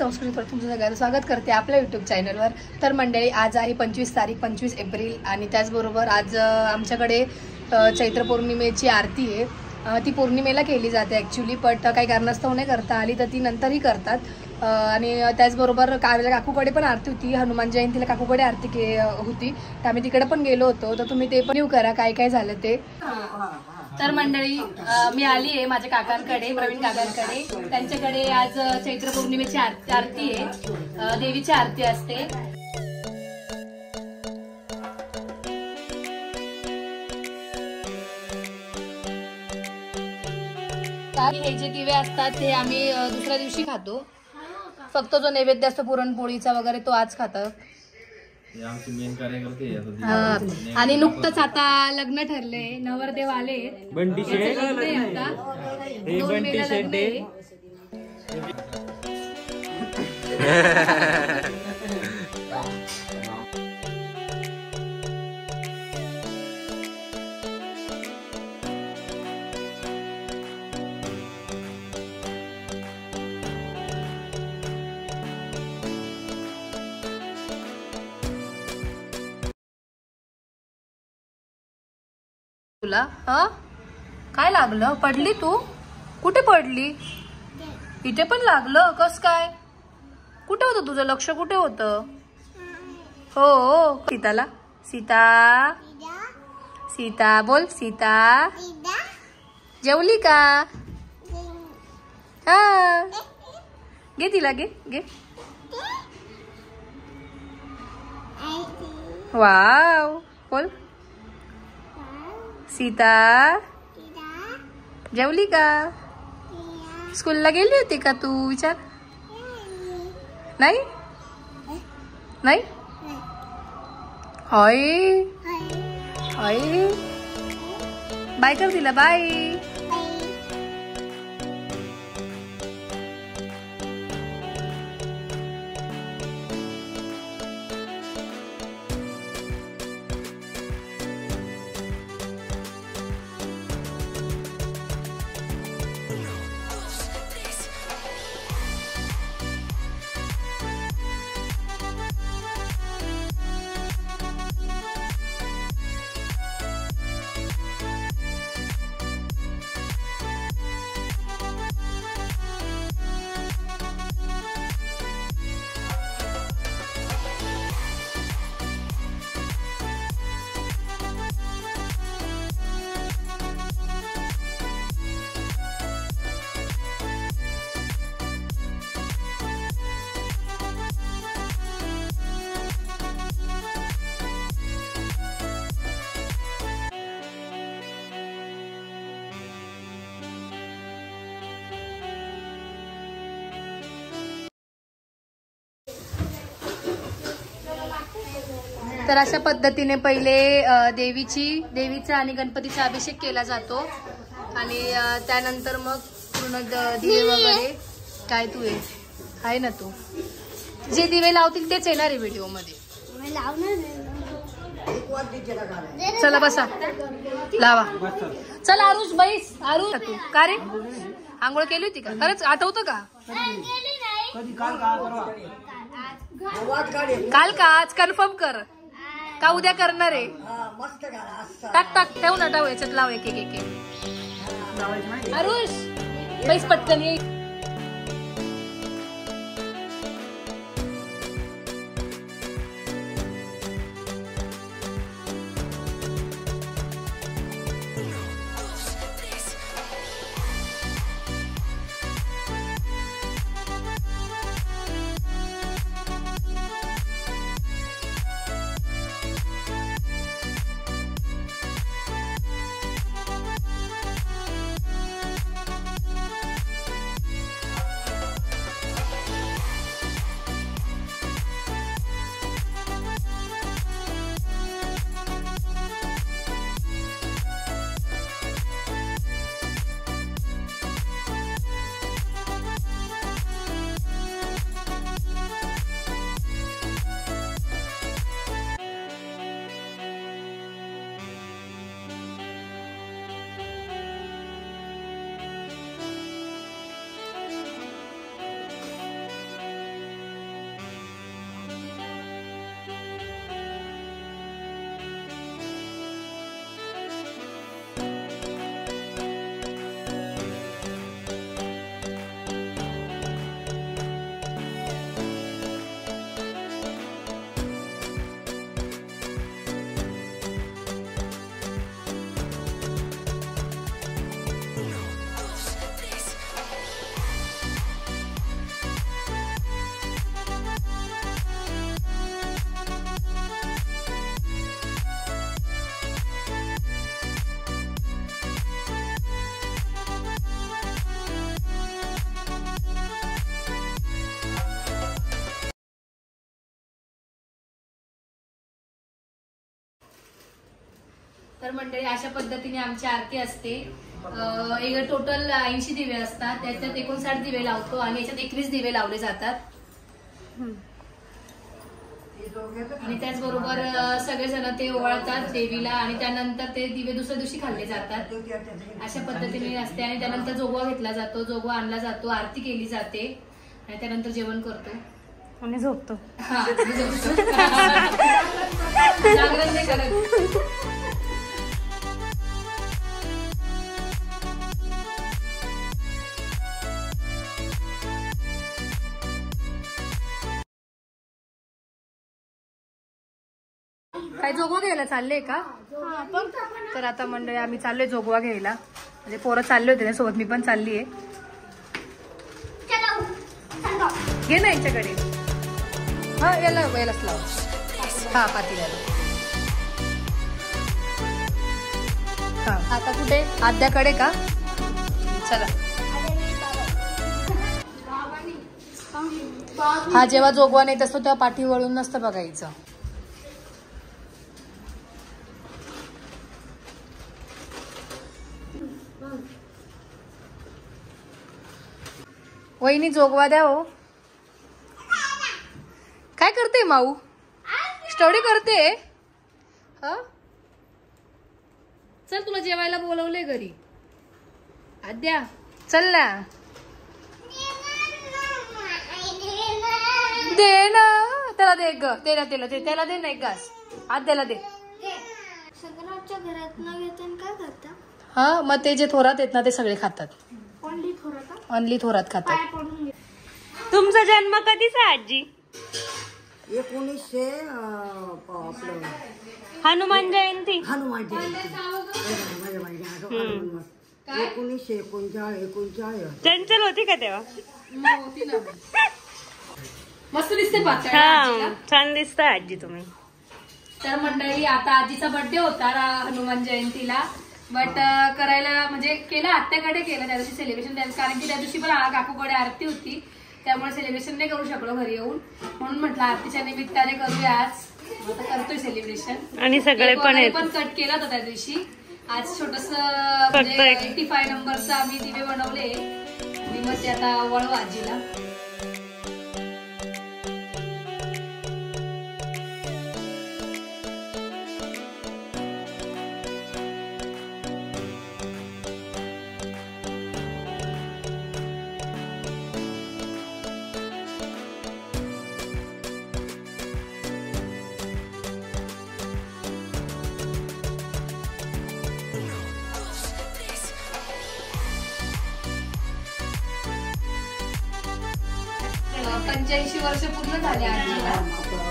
संस्कृतीवर तुमचं सगळ्यांचं स्वागत करते आपल्या यूट्यूब चॅनलवर। तर मंडळी, आज आहे 25 तारीख 25 एप्रिल आणि त्याचबरोबर आज आमच्याकडे चैत्र पौर्णिमेची आरती आहे। ती पौर्णिमेला केली जाते ॲक्च्युली, बट काही कारणास्तव नाही करता आली तर ती नंतरही करतात। आणि त्याचबरोबर काकूकडे पण आरती होती, हनुमान जयंतीला काकूकडे आरती होती, तर आम्ही तिकडे पण गेलो होतो। तर तुम्ही ते पण येऊ करा काय काय झालं ते। तर मंडळी, मी आली आहे माझ्या काकांकडे, प्रवीण काकांकडे। त्यांच्याकडे आज चैत्र पौर्णिमेची आरती आहे, देवीची आरती असते। हे जे दिवे असतात ते आम्ही दुसऱ्या दिवशी खातो, फक्त जो नैवेद्य असतो पुरणपोळीचा वगैरे तो आज खातात। आणि नुकतंच आता लग्न ठरले, नवरदेव आले, तुला काय लागलं? पडली तू? कुठे पडली? इथे पण लागलं? कस काय? कुठे होतं तुझं लक्ष? कुठे होतं? हो, सीताला सीता सीता बोल, सीता जेवली का? हा, घे तिला, घे घे। वाव, बोल सीता जेवली का? स्कूलला गेली होती का तू? विचार। नाही नाही, हाय हाय, बाय कर तिला, बाय। तर अशा पद्धतीने पहिले देवीचा आणि गणपतीचा अभिषेक केला जातो आणि त्यानंतर मग पूर्ण दिवे वगैरे काय तू आहे ना, तू जे दिवे लावतील तेच येणार आहे व्हिडिओ मध्ये। चला बसा, लावा। चला आरुष, बैस आरुष। तू का रे, आंघोळ केली होती का? खरंच आठवतं का? काल का? आज कन्फर्म कर का उद्या करणार आहे? टाक टाक, ठेव ना, ठेव, याच्यात लाव एक एक एक। आरुष बैस पटकन, ये। तर मंडळी अशा पद्धतीने आमची आरती असते. एक टोटल 80 दिवे असतात, त्याच्यात 59 दिवे लावतो आणि याच्यात 21 दिवे लावले जातात. आणि त्याचबरोबर सगळेजण ते ओवाळतात देवीला आणि त्यानंतर ते दिवे दुसऱ्या दिवशी खाल्ले जातात. अशा पद्धतीने असते. आणि त्यानंतर जोगवा घेतला जातो, जोगवा आणला जातो, आरती केली जाते आणि त्यानंतर जेवण करतो आणि झोपतो. हा झोपतो. जागरण नाही करत. काय जोगवा घ्यायला चालले का? तर आता मंडळी आम्ही चाललोय जोगवा घ्यायला. म्हणजे पोरं चालले होते ना सोबत, मी पण चालली आहे. घे ना यांच्याकडे. हा यालाच लाव. हा पातीला. हा आता कुठे? आद्याकडे का? चला. हा जेव्हा जोगवा नेत असतो तेव्हा पाठी वळून नसतं बघायचं. वहिनी जोगवा द्या हो. काय करते माऊ? स्टडी करते. हा चल तुला जेवायला बोलवलंय घरी. आद्या चल ना. दे ना त्याला, दे ग. दे ना त्याला दे नाही घास. आद्याला दे. सगळ्यांच्या घरात न घेताना काय करता? हा मग ते जे थोरात आहेत ना ते सगळे खातात. ओनली थोरात खातात. तुमचा जन्म कधीचा आजी? 1900 हनुमान जयंती. हनुमान जयंती 1939. चंचल होती का तेव्हा? मस्त दिसते पातळ. हा छान दिसता आजी तुम्ही. तर मंडळी आता आजीचा बर्थडे होता हनुमान जयंतीला. बट करायला म्हणजे केलं, आत्याकडे केलं त्या दिवशी सेलिब्रेशन. कारण की त्या दिवशी पण काकूकडे आरती होती, त्यामुळे सेलिब्रेशन नाही करू शकलो घरी येऊन. म्हणून म्हटलं आरतीच्या निमित्ताने करूया आज. आता करतोय सेलिब्रेशन. आणि सगळे पण कट केला होता त्या दिवशी. आज छोटस म्हणजे 85 नंबरचा आम्ही दिवे बनवले आणि मग ते आता वळू आजीला. वर्ष पूर्ण झाले आजीला.